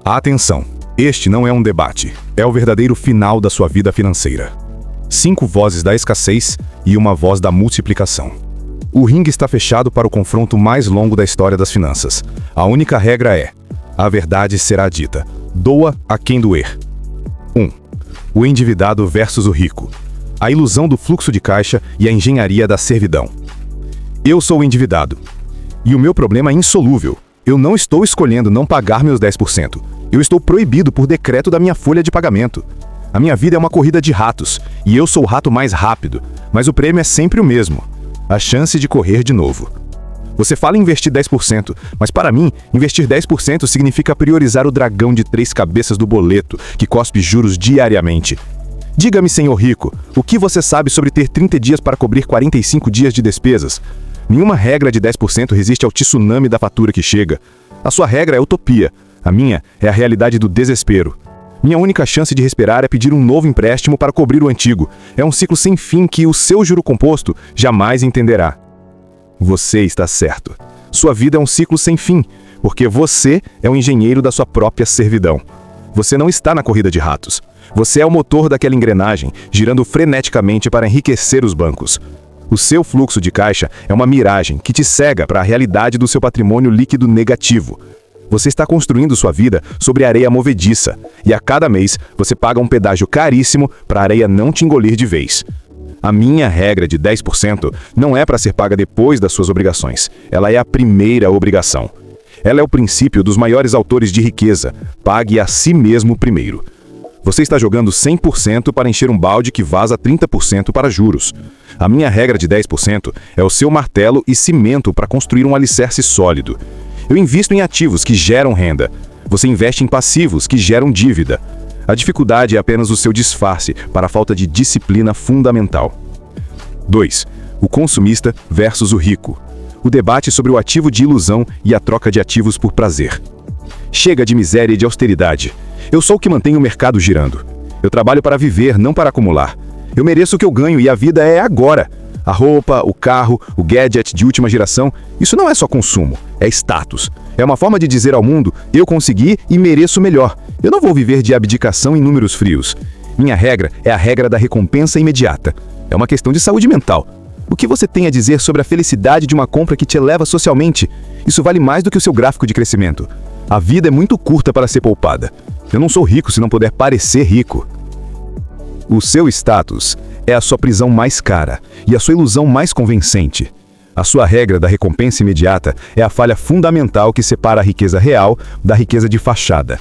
Atenção! Este não é um debate, é o verdadeiro final da sua vida financeira. 5 vozes da escassez e uma voz da multiplicação. O ringue está fechado para o confronto mais longo da história das finanças. A única regra é: a verdade será dita. Doa a quem doer. 1. O endividado versus o rico. A ilusão do fluxo de caixa e a engenharia da servidão. Eu sou o endividado. E o meu problema é insolúvel. Eu não estou escolhendo não pagar meus 10%. Eu estou proibido por decreto da minha folha de pagamento. A minha vida é uma corrida de ratos, e eu sou o rato mais rápido, mas o prêmio é sempre o mesmo: a chance de correr de novo. Você fala em investir 10%, mas para mim, investir 10% significa priorizar o dragão de 3 cabeças do boleto, que cospe juros diariamente. Diga-me, senhor rico, o que você sabe sobre ter 30 dias para cobrir 45 dias de despesas? Nenhuma regra de 10% resiste ao tsunami da fatura que chega. A sua regra é utopia. A minha é a realidade do desespero. Minha única chance de respirar é pedir um novo empréstimo para cobrir o antigo. É um ciclo sem fim que o seu juro composto jamais entenderá. Você está certo. Sua vida é um ciclo sem fim, porque você é o engenheiro da sua própria servidão. Você não está na corrida de ratos. Você é o motor daquela engrenagem, girando freneticamente para enriquecer os bancos. O seu fluxo de caixa é uma miragem que te cega para a realidade do seu patrimônio líquido negativo. Você está construindo sua vida sobre areia movediça, e a cada mês você paga um pedágio caríssimo para a areia não te engolir de vez. A minha regra de 10% não é para ser paga depois das suas obrigações. Ela é a primeira obrigação. Ela é o princípio dos maiores autores de riqueza: pague a si mesmo primeiro. Você está jogando 100% para encher um balde que vaza 30% para juros. A minha regra de 10% é o seu martelo e cimento para construir um alicerce sólido. Eu invisto em ativos que geram renda. Você investe em passivos que geram dívida. A dificuldade é apenas o seu disfarce para a falta de disciplina fundamental. 2. O consumista versus o rico. O debate sobre o ativo de ilusão e a troca de ativos por prazer. Chega de miséria e de austeridade. Eu sou o que mantém o mercado girando. Eu trabalho para viver, não para acumular. Eu mereço o que eu ganho e a vida é agora. A roupa, o carro, o gadget de última geração, isso não é só consumo, é status. É uma forma de dizer ao mundo: eu consegui e mereço melhor. Eu não vou viver de abdicação em números frios. Minha regra é a regra da recompensa imediata. É uma questão de saúde mental. O que você tem a dizer sobre a felicidade de uma compra que te eleva socialmente? Isso vale mais do que o seu gráfico de crescimento. A vida é muito curta para ser poupada. Eu não sou rico se não puder parecer rico. O seu status é a sua prisão mais cara e a sua ilusão mais convincente. A sua regra da recompensa imediata é a falha fundamental que separa a riqueza real da riqueza de fachada.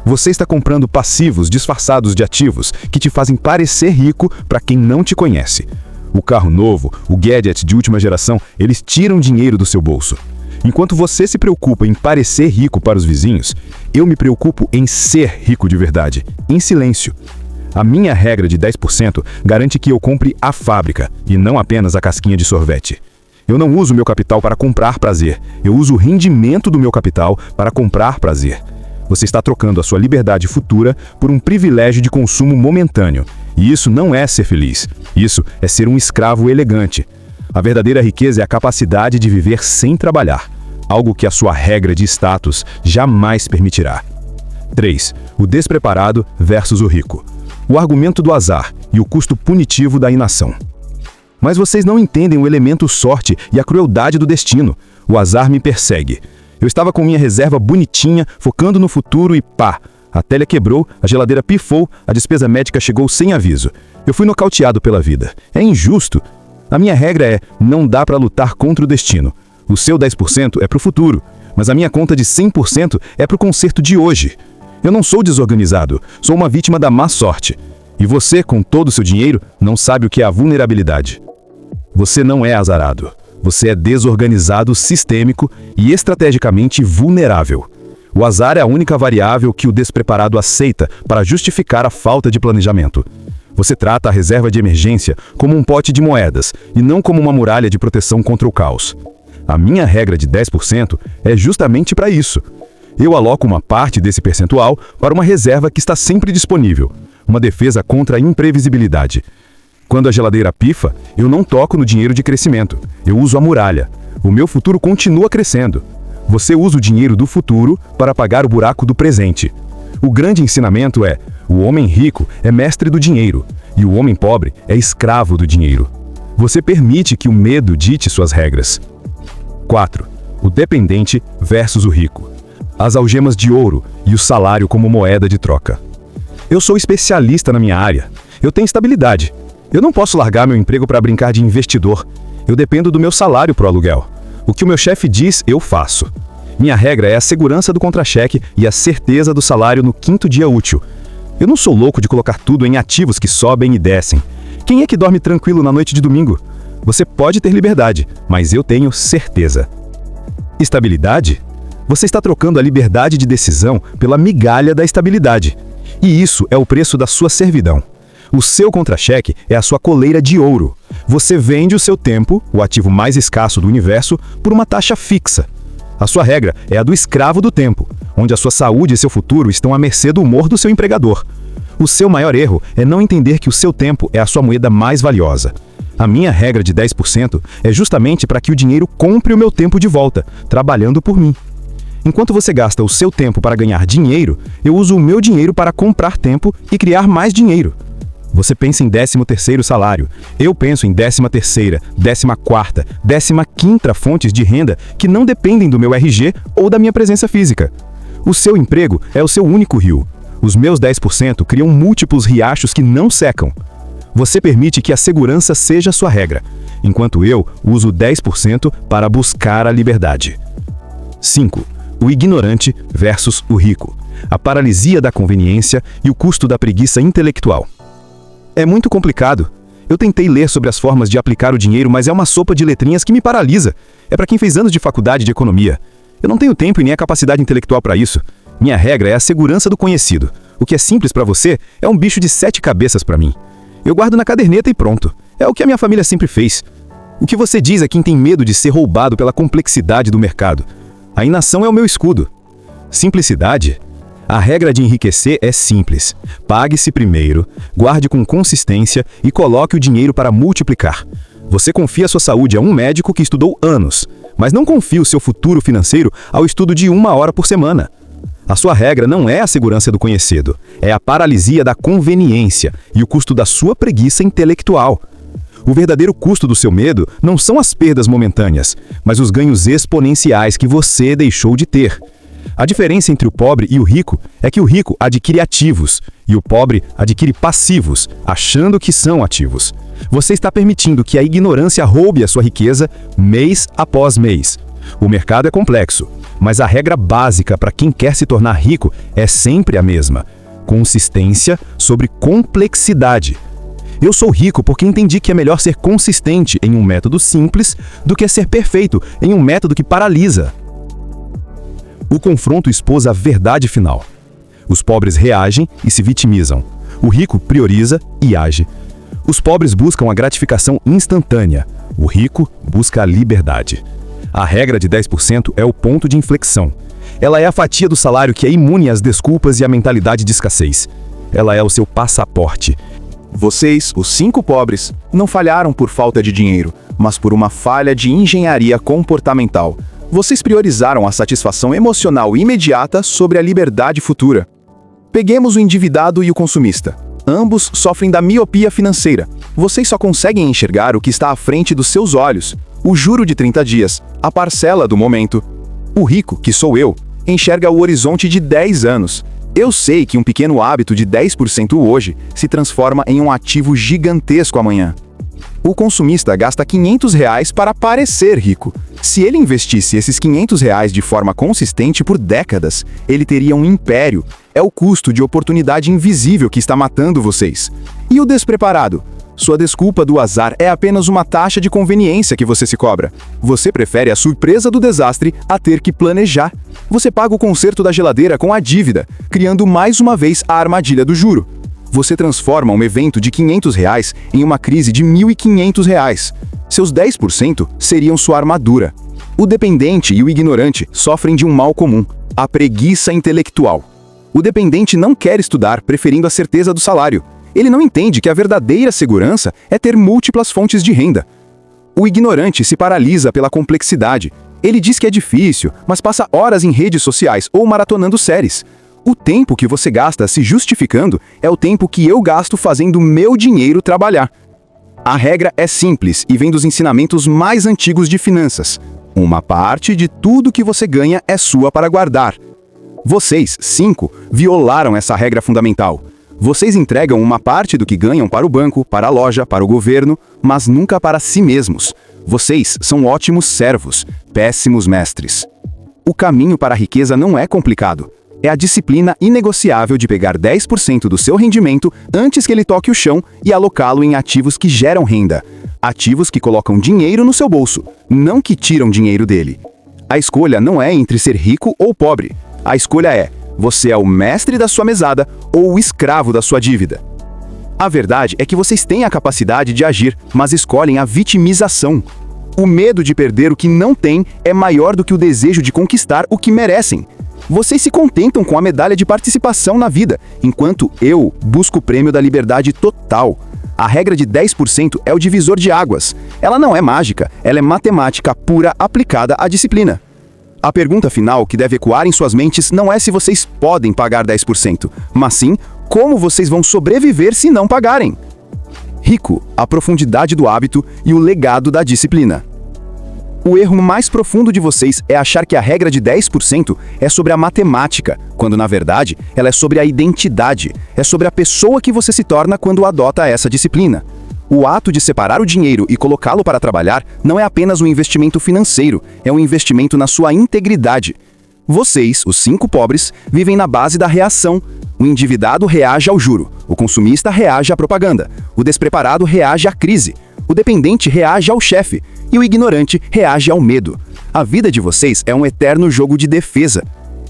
Você está comprando passivos disfarçados de ativos que te fazem parecer rico para quem não te conhece. O carro novo, o gadget de última geração, eles tiram dinheiro do seu bolso. Enquanto você se preocupa em parecer rico para os vizinhos, eu me preocupo em ser rico de verdade, em silêncio. A minha regra de 10% garante que eu compre a fábrica e não apenas a casquinha de sorvete. Eu não uso meu capital para comprar prazer, eu uso o rendimento do meu capital para comprar prazer. Você está trocando a sua liberdade futura por um privilégio de consumo momentâneo. E isso não é ser feliz, isso é ser um escravo elegante. A verdadeira riqueza é a capacidade de viver sem trabalhar, algo que a sua regra de status jamais permitirá. 3. O despreparado versus o rico. O argumento do azar e o custo punitivo da inação. Mas vocês não entendem o elemento sorte e a crueldade do destino. O azar me persegue. Eu estava com minha reserva bonitinha, focando no futuro e pá! A telha quebrou, a geladeira pifou, a despesa médica chegou sem aviso. Eu fui nocauteado pela vida. É injusto. A minha regra é: não dá para lutar contra o destino. O seu 10% é para o futuro, mas a minha conta de 100% é para o conserto de hoje. Eu não sou desorganizado, sou uma vítima da má sorte. E você, com todo o seu dinheiro, não sabe o que é a vulnerabilidade. Você não é azarado. Você é desorganizado, sistêmico e estrategicamente vulnerável. O azar é a única variável que o despreparado aceita para justificar a falta de planejamento. Você trata a reserva de emergência como um pote de moedas e não como uma muralha de proteção contra o caos. A minha regra de 10% é justamente para isso. Eu aloco uma parte desse percentual para uma reserva que está sempre disponível, uma defesa contra a imprevisibilidade. Quando a geladeira pifa, eu não toco no dinheiro de crescimento, eu uso a muralha. O meu futuro continua crescendo. Você usa o dinheiro do futuro para pagar o buraco do presente. O grande ensinamento é: o homem rico é mestre do dinheiro e o homem pobre é escravo do dinheiro. Você permite que o medo dite suas regras. 4. O dependente versus o rico. As algemas de ouro e o salário como moeda de troca. Eu sou especialista na minha área. Eu tenho estabilidade. Eu não posso largar meu emprego para brincar de investidor. Eu dependo do meu salário pro aluguel. O que o meu chefe diz, eu faço. Minha regra é a segurança do contra-cheque e a certeza do salário no 5º dia útil. Eu não sou louco de colocar tudo em ativos que sobem e descem. Quem é que dorme tranquilo na noite de domingo? Você pode ter liberdade, mas eu tenho certeza. Estabilidade? Você está trocando a liberdade de decisão pela migalha da estabilidade. E isso é o preço da sua servidão. O seu contra-cheque é a sua coleira de ouro. Você vende o seu tempo, o ativo mais escasso do universo, por uma taxa fixa. A sua regra é a do escravo do tempo, onde a sua saúde e seu futuro estão à mercê do humor do seu empregador. O seu maior erro é não entender que o seu tempo é a sua moeda mais valiosa. A minha regra de 10% é justamente para que o dinheiro compre o meu tempo de volta, trabalhando por mim. Enquanto você gasta o seu tempo para ganhar dinheiro, eu uso o meu dinheiro para comprar tempo e criar mais dinheiro. Você pensa em 13º salário. Eu penso em 13ª, 14ª, 15ª fontes de renda que não dependem do meu RG ou da minha presença física. O seu emprego é o seu único rio. Os meus 10% criam múltiplos riachos que não secam. Você permite que a segurança seja a sua regra, enquanto eu uso 10% para buscar a liberdade. 5. O ignorante versus o rico. A paralisia da conveniência e o custo da preguiça intelectual. É muito complicado. Eu tentei ler sobre as formas de aplicar o dinheiro, mas é uma sopa de letrinhas que me paralisa. É para quem fez anos de faculdade de economia. Eu não tenho tempo e nem a capacidade intelectual para isso. Minha regra é a segurança do conhecido. O que é simples para você é um bicho de 7 cabeças para mim. Eu guardo na caderneta e pronto. É o que a minha família sempre fez. O que você diz é quem tem medo de ser roubado pela complexidade do mercado. A inação é o meu escudo. Simplicidade? A regra de enriquecer é simples. Pague-se primeiro, guarde com consistência e coloque o dinheiro para multiplicar. Você confia sua saúde a um médico que estudou anos, mas não confia o seu futuro financeiro ao estudo de 1 hora por semana. A sua regra não é a segurança do conhecido, é a paralisia da conveniência e o custo da sua preguiça intelectual. O verdadeiro custo do seu medo não são as perdas momentâneas, mas os ganhos exponenciais que você deixou de ter. A diferença entre o pobre e o rico é que o rico adquire ativos e o pobre adquire passivos, achando que são ativos. Você está permitindo que a ignorância roube a sua riqueza mês após mês. O mercado é complexo, mas a regra básica para quem quer se tornar rico é sempre a mesma: consistência sobre complexidade. Eu sou rico porque entendi que é melhor ser consistente em um método simples do que ser perfeito em um método que paralisa. O confronto expôs a verdade final. Os pobres reagem e se vitimizam. O rico prioriza e age. Os pobres buscam a gratificação instantânea. O rico busca a liberdade. A regra de 10% é o ponto de inflexão. Ela é a fatia do salário que é imune às desculpas e à mentalidade de escassez. Ela é o seu passaporte. Vocês, os 5 pobres, não falharam por falta de dinheiro, mas por uma falha de engenharia comportamental. Vocês priorizaram a satisfação emocional imediata sobre a liberdade futura. Peguemos o endividado e o consumista. Ambos sofrem da miopia financeira. Vocês só conseguem enxergar o que está à frente dos seus olhos. O juro de 30 dias, a parcela do momento. O rico, que sou eu, enxerga o horizonte de 10 anos. Eu sei que um pequeno hábito de 10% hoje se transforma em um ativo gigantesco amanhã. O consumista gasta R$500 para parecer rico. Se ele investisse esses R$500 de forma consistente por décadas, ele teria um império. É o custo de oportunidade invisível que está matando vocês. E o despreparado? Sua desculpa do azar é apenas uma taxa de conveniência que você se cobra. Você prefere a surpresa do desastre a ter que planejar. Você paga o conserto da geladeira com a dívida, criando mais uma vez a armadilha do juro. Você transforma um evento de R$500 em uma crise de R$1.500. Seus 10% seriam sua armadura. O dependente e o ignorante sofrem de um mal comum: a preguiça intelectual. O dependente não quer estudar, preferindo a certeza do salário. Ele não entende que a verdadeira segurança é ter múltiplas fontes de renda. O ignorante se paralisa pela complexidade. Ele diz que é difícil, mas passa horas em redes sociais ou maratonando séries. O tempo que você gasta se justificando é o tempo que eu gasto fazendo meu dinheiro trabalhar. A regra é simples e vem dos ensinamentos mais antigos de finanças. Uma parte de tudo que você ganha é sua para guardar. Vocês, 5, violaram essa regra fundamental. Vocês entregam uma parte do que ganham para o banco, para a loja, para o governo, mas nunca para si mesmos. Vocês são ótimos servos, péssimos mestres. O caminho para a riqueza não é complicado. É a disciplina inegociável de pegar 10% do seu rendimento antes que ele toque o chão e alocá-lo em ativos que geram renda. Ativos que colocam dinheiro no seu bolso, não que tiram dinheiro dele. A escolha não é entre ser rico ou pobre. A escolha é: você é o mestre da sua mesada ou o escravo da sua dívida. A verdade é que vocês têm a capacidade de agir, mas escolhem a vitimização. O medo de perder o que não têm é maior do que o desejo de conquistar o que merecem. Vocês se contentam com a medalha de participação na vida, enquanto eu busco o prêmio da liberdade total. A regra de 10% é o divisor de águas. Ela não é mágica, ela é matemática pura aplicada à disciplina. A pergunta final que deve ecoar em suas mentes não é se vocês podem pagar 10%, mas sim como vocês vão sobreviver se não pagarem. Rico, a profundidade do hábito e o legado da disciplina. O erro mais profundo de vocês é achar que a regra de 10% é sobre a matemática, quando na verdade ela é sobre a identidade, é sobre a pessoa que você se torna quando adota essa disciplina. O ato de separar o dinheiro e colocá-lo para trabalhar não é apenas um investimento financeiro, é um investimento na sua integridade. Vocês, os 5 pobres, vivem na base da reação. O endividado reage ao juro, o consumista reage à propaganda, o despreparado reage à crise, o dependente reage ao chefe e o ignorante reage ao medo. A vida de vocês é um eterno jogo de defesa.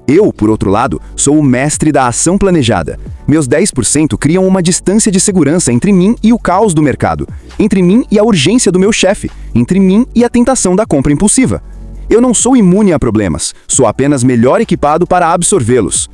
Eu, por outro lado, sou o mestre da ação planejada. Meus 10% criam uma distância de segurança entre mim e o caos do mercado, entre mim e a urgência do meu chefe, entre mim e a tentação da compra impulsiva. Eu não sou imune a problemas, sou apenas melhor equipado para absorvê-los.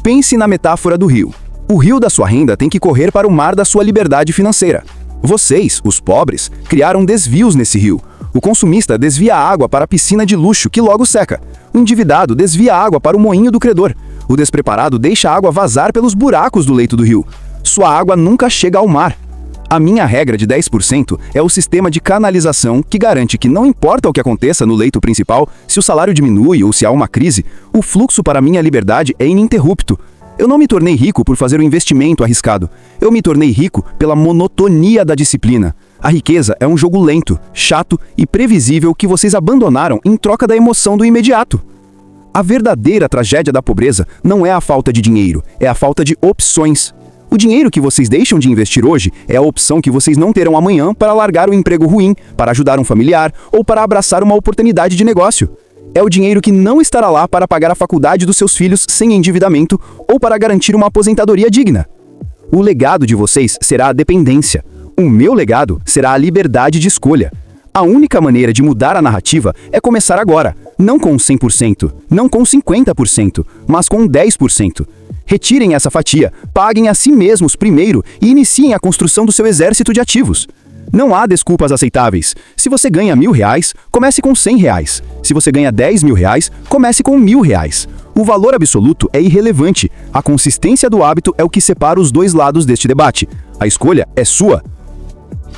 Pense na metáfora do rio. O rio da sua renda tem que correr para o mar da sua liberdade financeira. Vocês, os pobres, criaram desvios nesse rio. O consumista desvia a água para a piscina de luxo, que logo seca. O endividado desvia a água para o moinho do credor. O despreparado deixa a água vazar pelos buracos do leito do rio. Sua água nunca chega ao mar. A minha regra de 10% é o sistema de canalização que garante que não importa o que aconteça no leito principal, se o salário diminui ou se há uma crise, o fluxo para a minha liberdade é ininterrupto. Eu não me tornei rico por fazer um investimento arriscado. Eu me tornei rico pela monotonia da disciplina. A riqueza é um jogo lento, chato e previsível que vocês abandonaram em troca da emoção do imediato. A verdadeira tragédia da pobreza não é a falta de dinheiro, é a falta de opções. O dinheiro que vocês deixam de investir hoje é a opção que vocês não terão amanhã para largar um emprego ruim, para ajudar um familiar ou para abraçar uma oportunidade de negócio. É o dinheiro que não estará lá para pagar a faculdade dos seus filhos sem endividamento ou para garantir uma aposentadoria digna. O legado de vocês será a dependência. O meu legado será a liberdade de escolha. A única maneira de mudar a narrativa é começar agora, não com 100%, não com 50%, mas com 10%. Retirem essa fatia, paguem a si mesmos primeiro e iniciem a construção do seu exército de ativos. Não há desculpas aceitáveis. Se você ganha R$1.000, comece com R$100. Se você ganha R$10.000, comece com R$1.000. O valor absoluto é irrelevante. A consistência do hábito é o que separa os dois lados deste debate. A escolha é sua.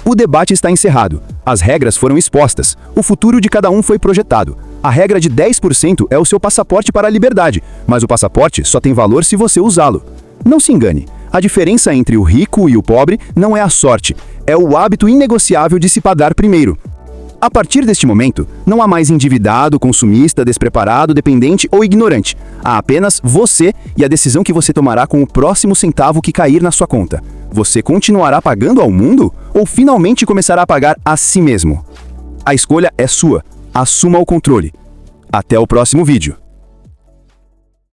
O debate está encerrado. As regras foram expostas. O futuro de cada um foi projetado. A regra de 10% é o seu passaporte para a liberdade, mas o passaporte só tem valor se você usá-lo. Não se engane. A diferença entre o rico e o pobre não é a sorte, é o hábito inegociável de se pagar primeiro. A partir deste momento, não há mais endividado, consumista, despreparado, dependente ou ignorante. Há apenas você e a decisão que você tomará com o próximo centavo que cair na sua conta. Você continuará pagando ao mundo ou finalmente começará a pagar a si mesmo? A escolha é sua. Assuma o controle. Até o próximo vídeo.